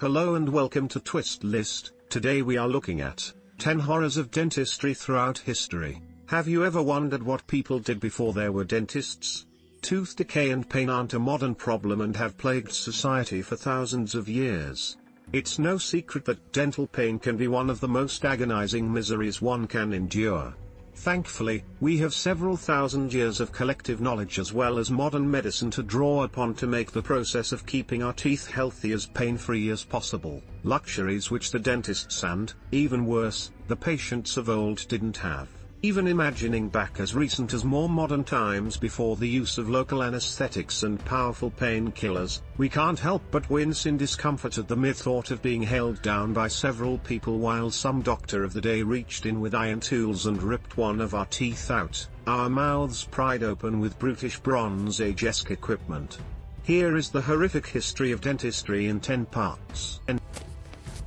Hello and welcome to Twist List. Today we are looking at 10 horrors of dentistry throughout history. Have you ever wondered what people did before there were dentists? Tooth decay and pain aren't a modern problem and have plagued society for thousands of years. It's no secret that dental pain can be one of the most agonizing miseries one can endure. Thankfully, we have several thousand years of collective knowledge as well as modern medicine to draw upon to make the process of keeping our teeth healthy as pain-free as possible, luxuries which the dentists and, even worse, the patients of old didn't have. Even imagining back as recent as more modern times before the use of local anesthetics and powerful painkillers, we can't help but wince in discomfort at the mere thought of being held down by several people while some doctor of the day reached in with iron tools and ripped one of our teeth out, our mouths pried open with brutish Bronze Age-esque equipment. Here is the horrific history of dentistry in 10 parts.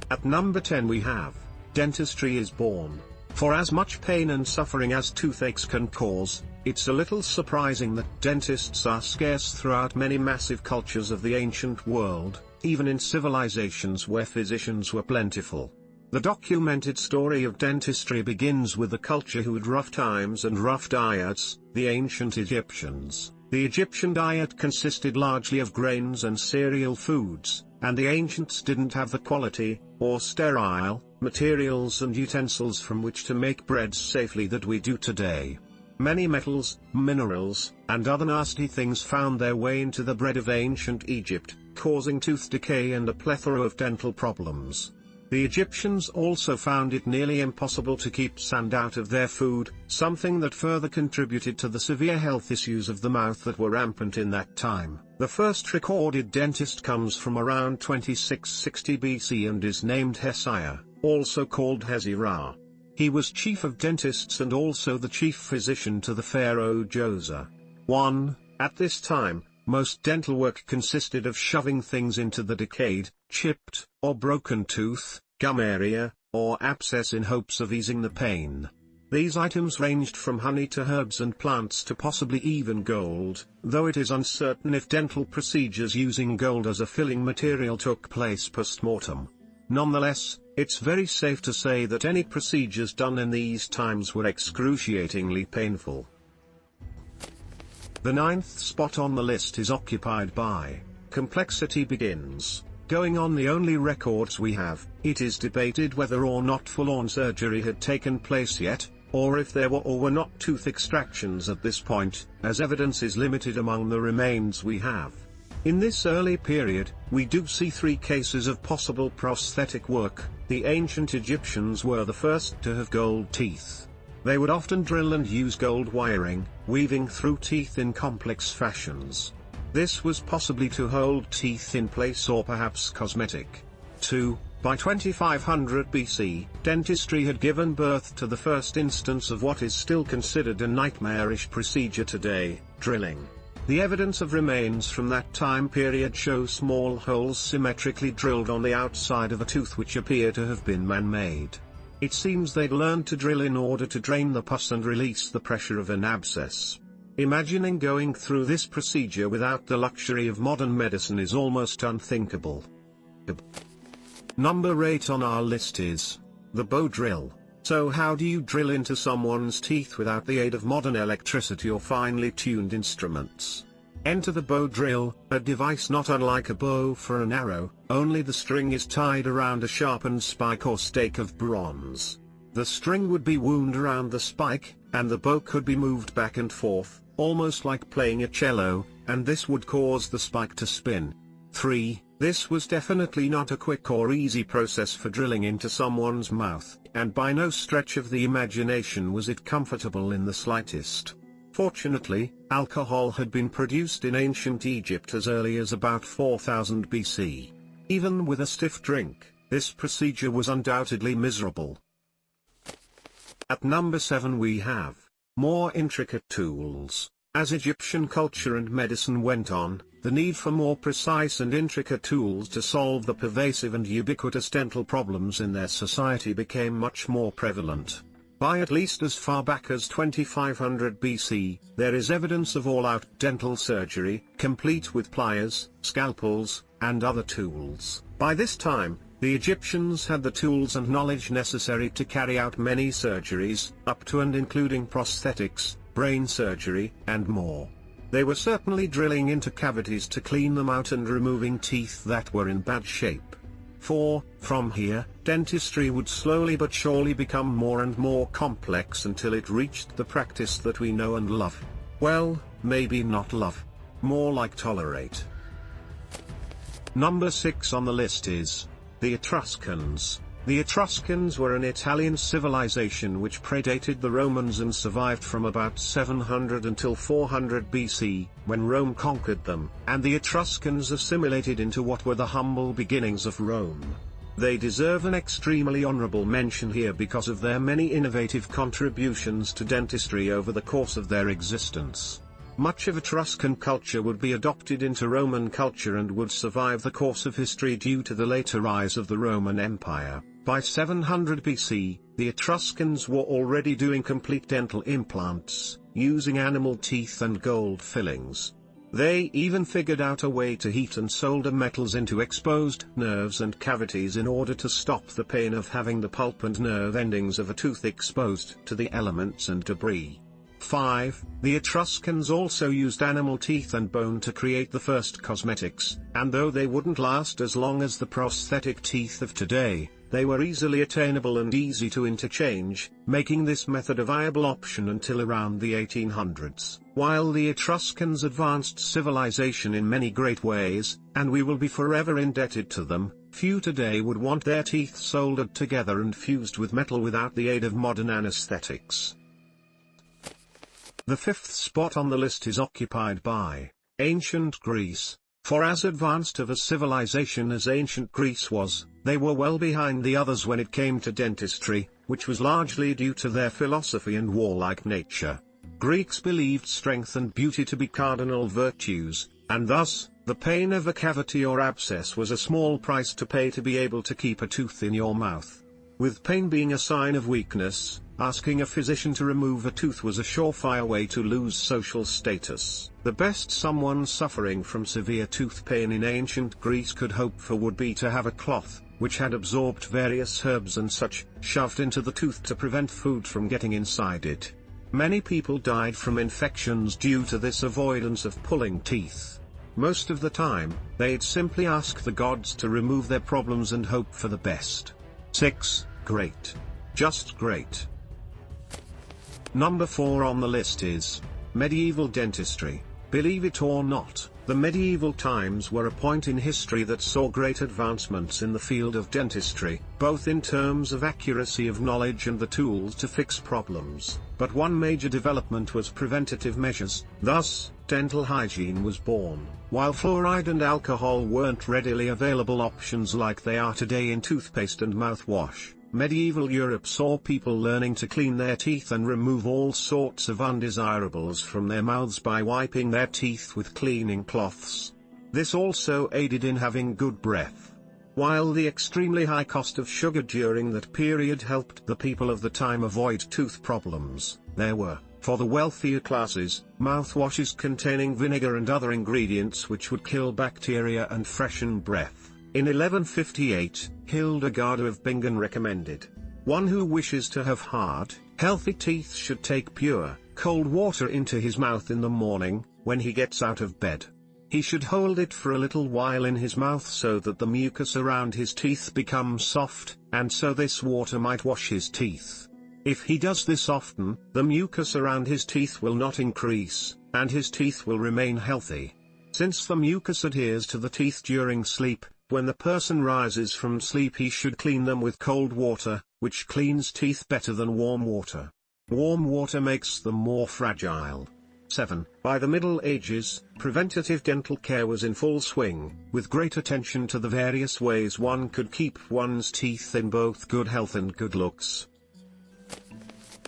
At number 10 we have, Dentistry Is Born. For as much pain and suffering as toothaches can cause, it's a little surprising that dentists are scarce throughout many massive cultures of the ancient world, even in civilizations where physicians were plentiful. The documented story of dentistry begins with a culture who had rough times and rough diets, the ancient Egyptians. The Egyptian diet consisted largely of grains and cereal foods, and the ancients didn't have the quality, or sterile, materials and utensils from which to make breads safely that we do today. Many metals, minerals, and other nasty things found their way into the bread of ancient Egypt, causing tooth decay and a plethora of dental problems. The Egyptians also found it nearly impossible to keep sand out of their food, something that further contributed to the severe health issues of the mouth that were rampant in that time. The first recorded dentist comes from around 2660 BC and is named Hesiah, also called Hezi-Ra. He was chief of dentists and also the chief physician to the pharaoh Djoser. 1. At this time, most dental work consisted of shoving things into the decayed, chipped, or broken tooth, gum area, or abscess in hopes of easing the pain. These items ranged from honey to herbs and plants to possibly even gold, though it is uncertain if dental procedures using gold as a filling material took place post-mortem. Nonetheless, it's very safe to say that any procedures done in these times were excruciatingly painful. The 9th spot on the list is occupied by complexity begins. Going on the only records we have, it is debated whether or not full-on surgery had taken place yet, or if there were or were not tooth extractions at this point, as evidence is limited among the remains we have. In this early period, we do see 3 cases of possible prosthetic work. The ancient Egyptians were the first to have gold teeth. They would often drill and use gold wiring, weaving through teeth in complex fashions. This was possibly to hold teeth in place or perhaps cosmetic. 2. By 2500 BC, dentistry had given birth to the first instance of what is still considered a nightmarish procedure today, drilling. The evidence of remains from that time period show small holes symmetrically drilled on the outside of a tooth which appear to have been man-made. It seems they'd learned to drill in order to drain the pus and release the pressure of an abscess. Imagining going through this procedure without the luxury of modern medicine is almost unthinkable. Number 8 on our list is the bow drill. So how do you drill into someone's teeth without the aid of modern electricity or finely tuned instruments? Enter the bow drill, a device not unlike a bow for an arrow, only the string is tied around a sharpened spike or stake of bronze. The string would be wound around the spike, and the bow could be moved back and forth, almost like playing a cello, and this would cause the spike to spin. 3. This was definitely not a quick or easy process for drilling into someone's mouth, and by no stretch of the imagination was it comfortable in the slightest. Fortunately, alcohol had been produced in ancient Egypt as early as about 4000 BC. Even with a stiff drink, this procedure was undoubtedly miserable. At number 7 we have more intricate tools. As Egyptian culture and medicine went on, the need for more precise and intricate tools to solve the pervasive and ubiquitous dental problems in their society became much more prevalent. By at least as far back as 2500 BC, there is evidence of all-out dental surgery, complete with pliers, scalpels, and other tools. By this time, the Egyptians had the tools and knowledge necessary to carry out many surgeries, up to and including prosthetics, brain surgery, and more. They were certainly drilling into cavities to clean them out and removing teeth that were in bad shape. From here, dentistry would slowly but surely become more and more complex until it reached the practice that we know and love. Well, maybe not love. More like tolerate. Number 6 on the list is the Etruscans. The Etruscans were an Italian civilization which predated the Romans and survived from about 700 until 400 BC, when Rome conquered them, and the Etruscans assimilated into what were the humble beginnings of Rome. They deserve an extremely honorable mention here because of their many innovative contributions to dentistry over the course of their existence. Much of Etruscan culture would be adopted into Roman culture and would survive the course of history due to the later rise of the Roman Empire. By 700 BC, the Etruscans were already doing complete dental implants, using animal teeth and gold fillings. They even figured out a way to heat and solder metals into exposed nerves and cavities in order to stop the pain of having the pulp and nerve endings of a tooth exposed to the elements and debris. 5. The Etruscans also used animal teeth and bone to create the first cosmetics, and though they wouldn't last as long as the prosthetic teeth of today, they were easily attainable and easy to interchange, making this method a viable option until around the 1800s. While the Etruscans advanced civilization in many great ways, and we will be forever indebted to them, few today would want their teeth soldered together and fused with metal without the aid of modern anesthetics. The 5th spot on the list is occupied by ancient Greece. For as advanced of a civilization as ancient Greece was, they were well behind the others when it came to dentistry, which was largely due to their philosophy and warlike nature. Greeks believed strength and beauty to be cardinal virtues, and thus, the pain of a cavity or abscess was a small price to pay to be able to keep a tooth in your mouth. With pain being a sign of weakness, asking a physician to remove a tooth was a surefire way to lose social status. The best someone suffering from severe tooth pain in ancient Greece could hope for would be to have a cloth, which had absorbed various herbs and such, shoved into the tooth to prevent food from getting inside it. Many people died from infections due to this avoidance of pulling teeth. Most of the time, they'd simply ask the gods to remove their problems and hope for the best. 6. Great. Just great. Number 4 on the list is medieval dentistry. Believe it or not, the medieval times were a point in history that saw great advancements in the field of dentistry, both in terms of accuracy of knowledge and the tools to fix problems. But one major development was preventative measures. Thus, dental hygiene was born. While fluoride and alcohol weren't readily available options like they are today in toothpaste and mouthwash, medieval Europe saw people learning to clean their teeth and remove all sorts of undesirables from their mouths by wiping their teeth with cleaning cloths. This also aided in having good breath. While the extremely high cost of sugar during that period helped the people of the time avoid tooth problems, there were, for the wealthier classes, mouthwashes containing vinegar and other ingredients which would kill bacteria and freshen breath. In 1158, Hildegard of Bingen recommended, "One who wishes to have hard, healthy teeth should take pure, cold water into his mouth in the morning, when he gets out of bed. He should hold it for a little while in his mouth so that the mucus around his teeth becomes soft, and so this water might wash his teeth. If he does this often, the mucus around his teeth will not increase, and his teeth will remain healthy. Since the mucus adheres to the teeth during sleep, when the person rises from sleep he should clean them with cold water, which cleans teeth better than warm water. Warm water makes them more fragile." 7. By the Middle Ages, preventative dental care was in full swing, with great attention to the various ways one could keep one's teeth in both good health and good looks.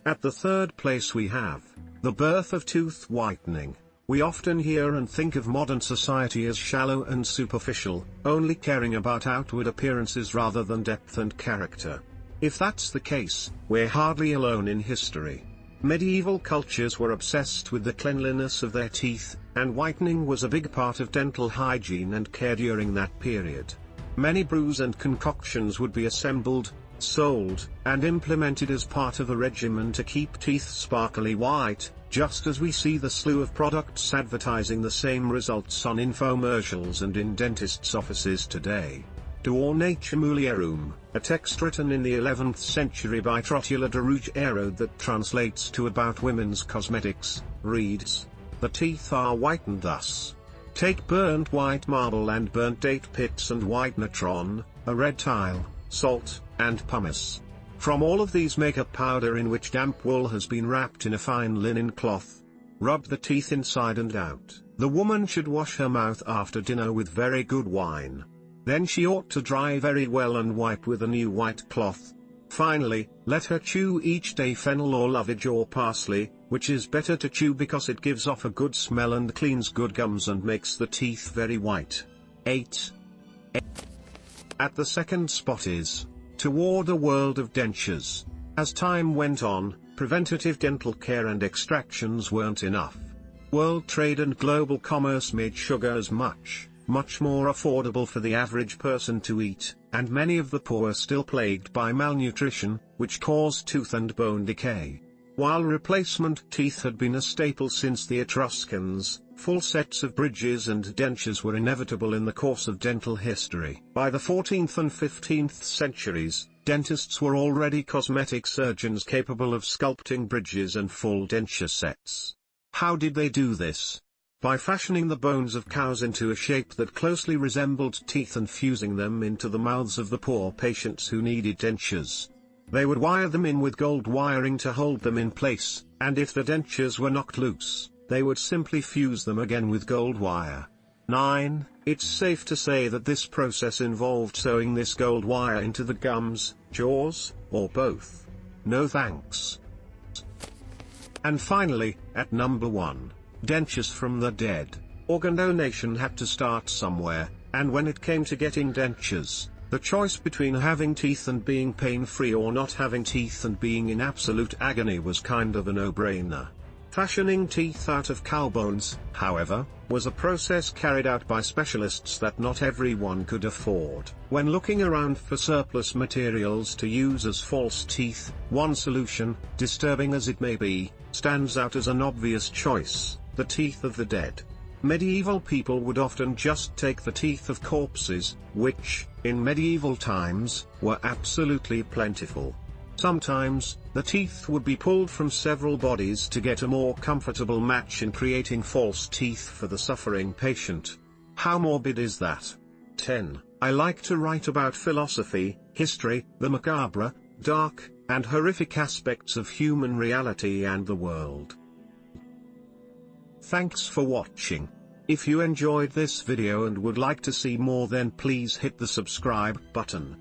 At the 3rd place we have the birth of tooth whitening. We often hear and think of modern society as shallow and superficial, only caring about outward appearances rather than depth and character. If that's the case, we're hardly alone in history. Medieval cultures were obsessed with the cleanliness of their teeth, and whitening was a big part of dental hygiene and care during that period. Many brews and concoctions would be assembled, sold, and implemented as part of a regimen to keep teeth sparkly white, just as we see the slew of products advertising the same results on infomercials and in dentists' offices today. Duor nature mulierum, a text written in the 11th century by Trotula de Ruggiero that translates to about women's cosmetics, reads, "The teeth are whitened thus. Take burnt white marble and burnt date pits and white natron, a red tile, salt, and pumice. From all of these make a powder in which damp wool has been wrapped in a fine linen cloth. Rub the teeth inside and out. The woman should wash her mouth after dinner with very good wine. Then she ought to dry very well and wipe with a new white cloth. Finally, let her chew each day fennel or lovage or parsley, which is better to chew because it gives off a good smell and cleans good gums and makes the teeth very white." 8. At the second spot is, toward a world of dentures. As time went on, preventative dental care and extractions weren't enough. World trade and global commerce made sugars much more affordable for the average person to eat, and many of the poor are still plagued by malnutrition, which caused tooth and bone decay. While replacement teeth had been a staple since the Etruscans, full sets of bridges and dentures were inevitable in the course of dental history. By the 14th and 15th centuries, dentists were already cosmetic surgeons capable of sculpting bridges and full denture sets. How did they do this? By fashioning the bones of cows into a shape that closely resembled teeth and fusing them into the mouths of the poor patients who needed dentures. They would wire them in with gold wiring to hold them in place, and if the dentures were knocked loose, they would simply fuse them again with gold wire. 9. It's safe to say that this process involved sewing this gold wire into the gums, jaws, or both. No thanks. And finally, at number 1. Dentures from the dead. Organ donation had to start somewhere, and when it came to getting dentures, the choice between having teeth and being pain-free or not having teeth and being in absolute agony was kind of a no-brainer. Fashioning teeth out of cow bones, however, was a process carried out by specialists that not everyone could afford. When looking around for surplus materials to use as false teeth, one solution, disturbing as it may be, stands out as an obvious choice: the teeth of the dead. Medieval people would often just take the teeth of corpses, which, in medieval times, were absolutely plentiful. Sometimes, the teeth would be pulled from several bodies to get a more comfortable match in creating false teeth for the suffering patient. How morbid is that? 10. I like to write about philosophy, history, the macabre, dark, and horrific aspects of human reality and the world. Thanks for watching. If you enjoyed this video and would like to see more, then please hit the subscribe button.